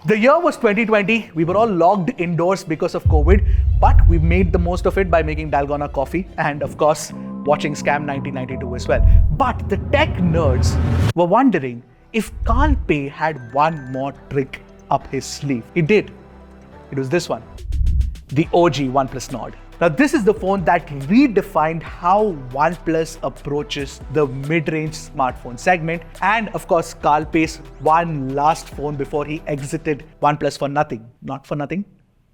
The year was 2020. We were all locked indoors because of COVID, but we made the most of it by making Dalgona coffee and, of course, watching Scam 1992 as well. But the tech nerds were wondering if Carl Pei had one more trick up his sleeve. He did. It was this one, the OG OnePlus Nord. Now, this is the phone that redefined how OnePlus approaches the mid-range smartphone segment. And of course, Carl Pei's one last phone before he exited OnePlus for nothing. Not for nothing,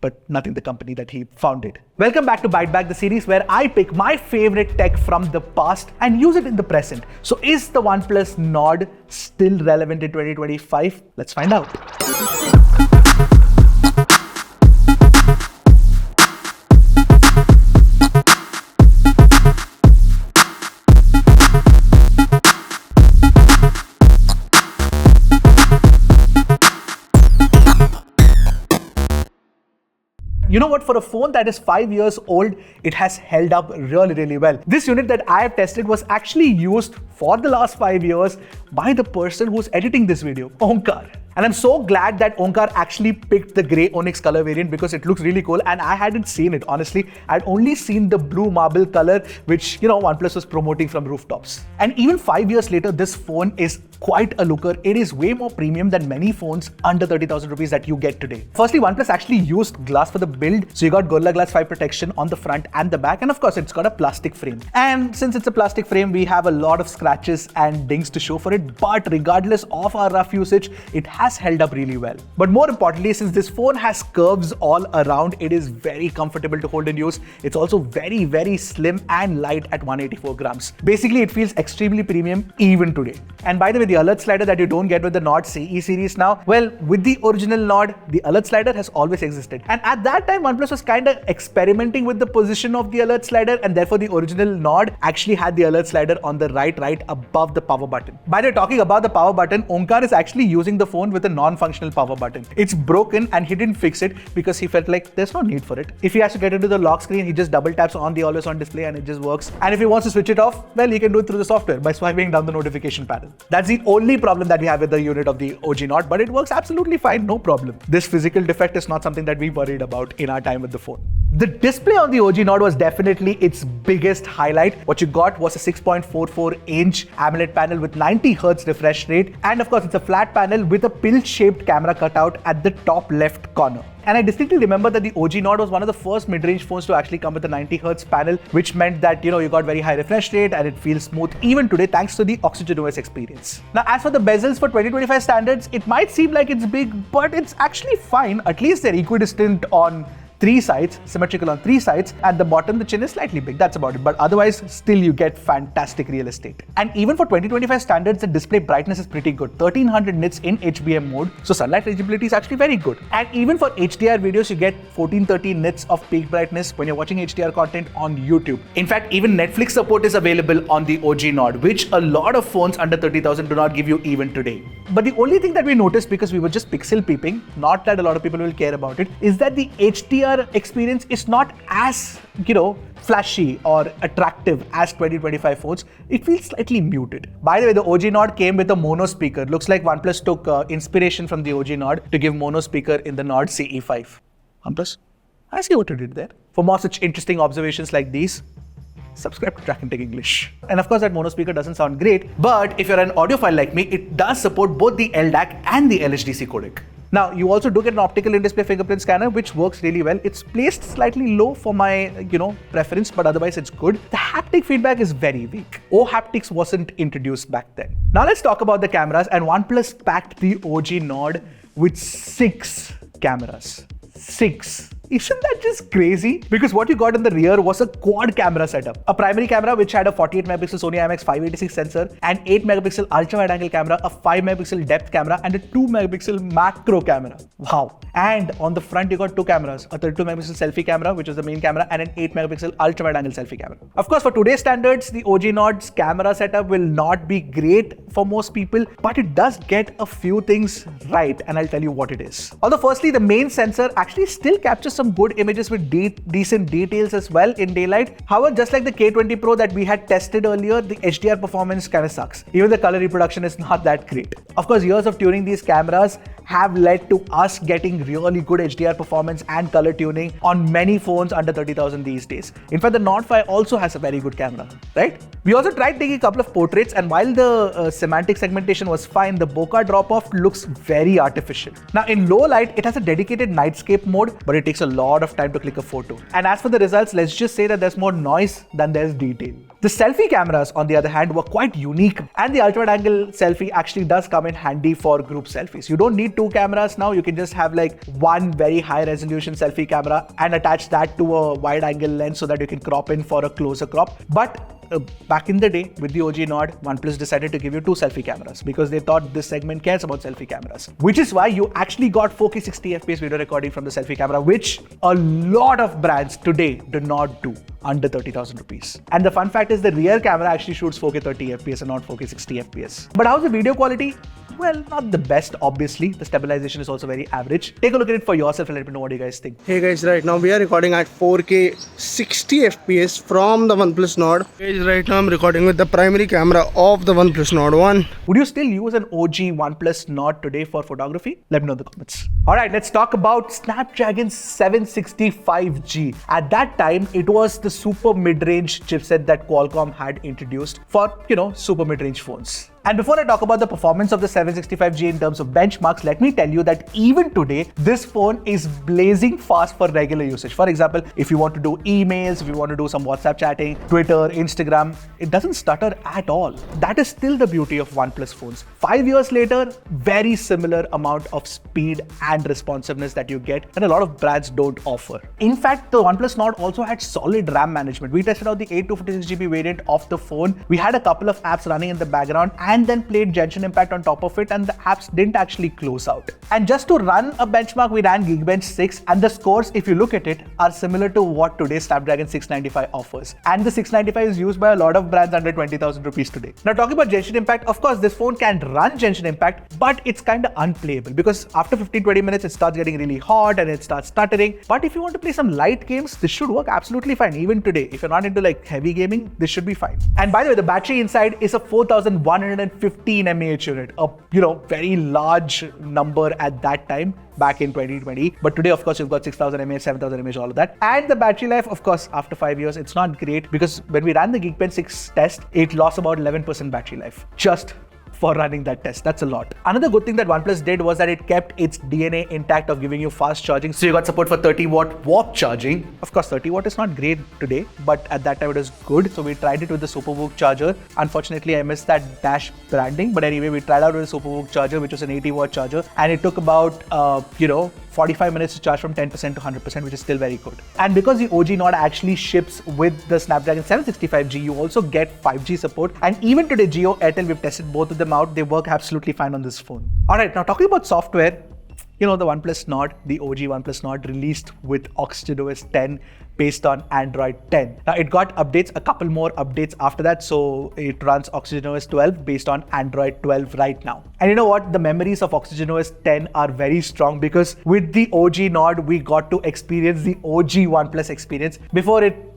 but nothing the company that he founded. Welcome back to Byte, the series where I pick my favorite tech from the past and use it in the present. So is the OnePlus Nord still relevant in 2025? Let's find out. You know what, for a phone that is 5 years old, it has held up really well. This unit that I have tested was actually used for the last 5 years by the person who's editing this video, Omkar. And I'm so glad that Omkar actually picked the grey onyx color variant because it looks really cool and I hadn't seen it, honestly. I'd only seen the blue marble color, which, OnePlus was promoting from rooftops. And even 5 years later, this phone is quite a looker. It is way more premium than many phones under 30,000 rupees that you get today. Firstly, OnePlus actually used glass for the build. So you got Gorilla Glass 5 protection on the front and the back. And of course, it's got a plastic frame. And since it's a plastic frame, we have a lot of scratches and dings to show for it. But regardless of our rough usage, it has held up really well. But more importantly, since this phone has curves all around, it is very comfortable to hold and use. It's also very slim and light at 184 grams. Basically, it feels extremely premium even today. And by the way, the alert slider that you don't get with the Nord CE series now, well, with the original Nord, the alert slider has always existed. And at that time, OnePlus was kind of experimenting with the position of the alert slider, and therefore the original Nord actually had the alert slider on the right above the power button. By the way, talking about the power button, Omkar is actually using the phone with a non-functional power button. It's broken and he didn't fix it because he felt like there's no need for it. If he has to get into the lock screen, he just double taps on the always on display and it just works. And if he wants to switch it off, well, he can do it through the software by swiping down the notification panel. That's the only problem that we have with the unit of the OG Nord, but it works absolutely fine, no problem. This physical defect is not something that we worried about in our time with the phone. The display on the OG Nord was definitely its biggest highlight. What you got was a 6.44-inch AMOLED panel with 90 Hz refresh rate. And of course, it's a flat panel with a pill-shaped camera cutout at the top left corner. And I distinctly remember that the OG Nord was one of the first mid-range phones to actually come with a 90 Hz panel, which meant that, you got very high refresh rate and it feels smooth even today thanks to the Oxygen OS experience. Now, as for the bezels for 2025 standards, it might seem like it's big, but it's actually fine. At least they're equidistant on 3 sides, symmetrical on 3 sides. At the bottom, the chin is slightly big, that's about it. But otherwise, still you get fantastic real estate. And even for 2025 standards, the display brightness is pretty good. 1300 nits in HBM mode, so sunlight eligibility is actually very good. And even for HDR videos, you get 1430 nits of peak brightness when you're watching HDR content on YouTube. In fact, even Netflix support is available on the OG Nord, which a lot of phones under 30,000 do not give you even today. But the only thing that we noticed, because we were just pixel peeping, not that a lot of people will care about it, is that the HDR experience is not as, flashy or attractive as 2025 phones. It feels slightly muted. By the way, the OG Nord came with a mono speaker. Looks like OnePlus took inspiration from the OG Nord to give mono speaker in the Nord CE5. OnePlus, I see what you did there. For more such interesting observations like these, subscribe to Trakin Tech English. And of course, that mono speaker doesn't sound great, but if you're an audiophile like me, it does support both the LDAC and the LHDC codec. Now, you also do get an optical in-display fingerprint scanner, which works really well. It's placed slightly low for my, preference, but otherwise it's good. The haptic feedback is very weak. Haptics wasn't introduced back then. Now let's talk about the cameras, and OnePlus packed the OG Nord with 6 cameras. 6. Isn't that just crazy? Because what you got in the rear was a quad camera setup. A primary camera which had a 48 megapixel Sony IMX586 sensor, an 8 megapixel ultra wide angle camera, a 5 megapixel depth camera, and a 2 megapixel macro camera. Wow. And on the front you got 2 cameras, a 32 megapixel selfie camera, which is the main camera, and an 8 megapixel ultra wide angle selfie camera. Of course, for today's standards, the OG Nord's camera setup will not be great for most people, but it does get a few things right, and I'll tell you what it is. Although firstly, the main sensor actually still captures some some good images with decent details as well in daylight. However, just like the K20 Pro that we had tested earlier, the HDR performance kind of sucks. Even the color reproduction is not that great. Of course, years of tuning these cameras have led to us getting really good HDR performance and color tuning on many phones under 30,000 these days. In fact, the Nord 5 also has a very good camera, right? We also tried taking a couple of portraits, and while the semantic segmentation was fine, the bokeh drop-off looks very artificial. Now, in low light, it has a dedicated nightscape mode, but it takes a lot of time to click a photo. And as for the results, let's just say that there's more noise than there's detail. The selfie cameras, on the other hand, were quite unique, and the ultra-wide-angle selfie actually does come in handy for group selfies. You don't need two cameras now. You can just have like one very high-resolution selfie camera and attach that to a wide-angle lens so that you can crop in for a closer crop. But back in the day, with the OG Nord, OnePlus decided to give you two selfie cameras because they thought this segment cares about selfie cameras. Which is why you actually got 4K 60 FPS video recording from the selfie camera, which a lot of brands today do not do under 30,000 rupees. And the fun fact is the rear camera actually shoots 4K 30 FPS and not 4K 60 FPS. But how's the video quality? Well, not the best, obviously. The stabilization is also very average. Take a look at it for yourself and let me know what you guys think. Hey guys, right now we are recording at 4K 60 FPS from the OnePlus Nord. Guys, right now I'm recording with the primary camera of the OnePlus Nord 1. Would you still use an OG OnePlus Nord today for photography? Let me know in the comments. Alright, let's talk about Snapdragon 765G. At that time, it was the super mid-range chipset that Qualcomm had introduced for, super mid-range phones. And before I talk about the performance of the 765G in terms of benchmarks, let me tell you that even today, this phone is blazing fast for regular usage. For example, if you want to do emails, if you want to do some WhatsApp chatting, Twitter, Instagram, it doesn't stutter at all. That is still the beauty of OnePlus phones. 5 years later, very similar amount of speed and responsiveness that you get, and a lot of brands don't offer. In fact, the OnePlus Nord also had solid RAM management. We tested out the 8 256GB variant of the phone. We had a couple of apps running in the background and then played Genshin Impact on top of it, and the apps didn't actually close out. And just to run a benchmark, we ran Geekbench 6, and the scores, if you look at it, are similar to what today's Snapdragon 695 offers. And the 695 is used by a lot of brands under 20,000 rupees today. Now, talking about Genshin Impact, of course, this phone can run Genshin Impact, but it's kind of unplayable because after 15-20 minutes, it starts getting really hot and it starts stuttering. But if you want to play some light games, this should work absolutely fine. Even today, if you're not into like heavy gaming, this should be fine. And by the way, the battery inside is a 4115 mAh unit, a very large number at that time back in 2020. But today, of course, you've got 6000 mAh, 7000 mAh, all of that. And the battery life, of course, after 5 years, it's not great because when we ran the Geekbench 6 test, it lost about 11% battery life just for running that test. That's a lot. Another good thing that OnePlus did was that it kept its DNA intact of giving you fast charging. So you got support for 30-watt warp charging. Of course, 30 watt is not great today, but at that time it was good. So we tried it with the SuperVOOC charger. Unfortunately, I missed that dash branding. But anyway, we tried out with the SuperVOOC charger, which was an 80-watt charger. And it took about, 45 minutes to charge from 10% to 100%, which is still very good. And because the OG Nord actually ships with the Snapdragon 765G, you also get 5G support. And even today, Jio, Airtel, we've tested both of them out. They work absolutely fine on this phone. All right, now talking about software, the OnePlus Nord, the OG OnePlus Nord, released with OxygenOS 10 based on Android 10. Now it got updates, a couple more updates after that, so it runs OxygenOS 12 based on Android 12 right now. And you know what? The memories of OxygenOS 10 are very strong because with the OG Nord, we got to experience the OG OnePlus experience before it,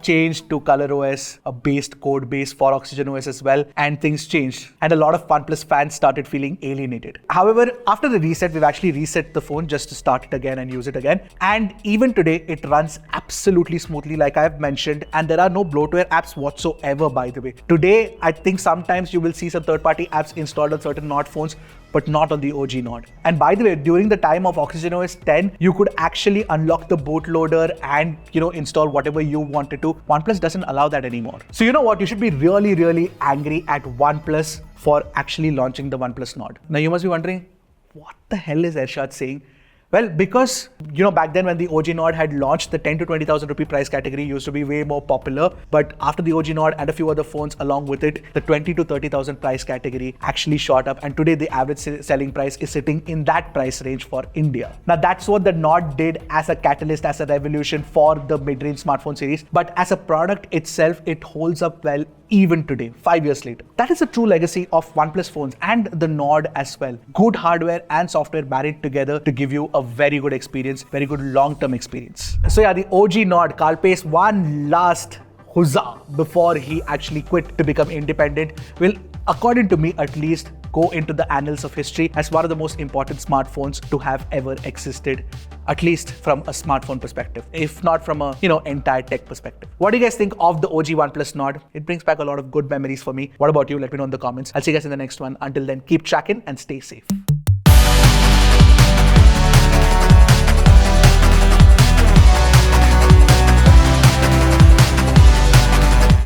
changed to ColorOS, a based code base for OxygenOS as well, and things changed. And a lot of OnePlus fans started feeling alienated. However, after the reset, we've actually reset the phone just to start it again and use it again. And even today, it runs absolutely smoothly, like I've mentioned, and there are no bloatware apps whatsoever, by the way. Today, I think sometimes you will see some third-party apps installed on certain Nord phones, but not on the OG Nord. And by the way, during the time of OxygenOS 10, you could actually unlock the bootloader and, install whatever you wanted to. OnePlus doesn't allow that anymore. So you know what? You should be really, really angry at OnePlus for actually launching the OnePlus Nord. Now you must be wondering, what the hell is Ershad saying? Well, because, back then when the OG Nord had launched, the 10 to 20,000 rupee price category used to be way more popular. But after the OG Nord and a few other phones along with it, the 20 to 30,000 price category actually shot up. And today the average selling price is sitting in that price range for India. Now that's what the Nord did as a catalyst, as a revolution for the mid-range smartphone series. But as a product itself, it holds up well even today, 5 years later. That is a true legacy of OnePlus phones and the Nord as well. Good hardware and software married together to give you a very good experience, very good long-term experience. So yeah, the OG Nord, Carl Pace, one last huzzah before he actually quit to become independent, will, according to me at least, go into the annals of history as one of the most important smartphones to have ever existed, at least from a smartphone perspective, if not from a, entire tech perspective. What do you guys think of the OG OnePlus Nord? It brings back a lot of good memories for me. What about you? Let me know in the comments. I'll see you guys in the next one. Until then, keep tracking and stay safe.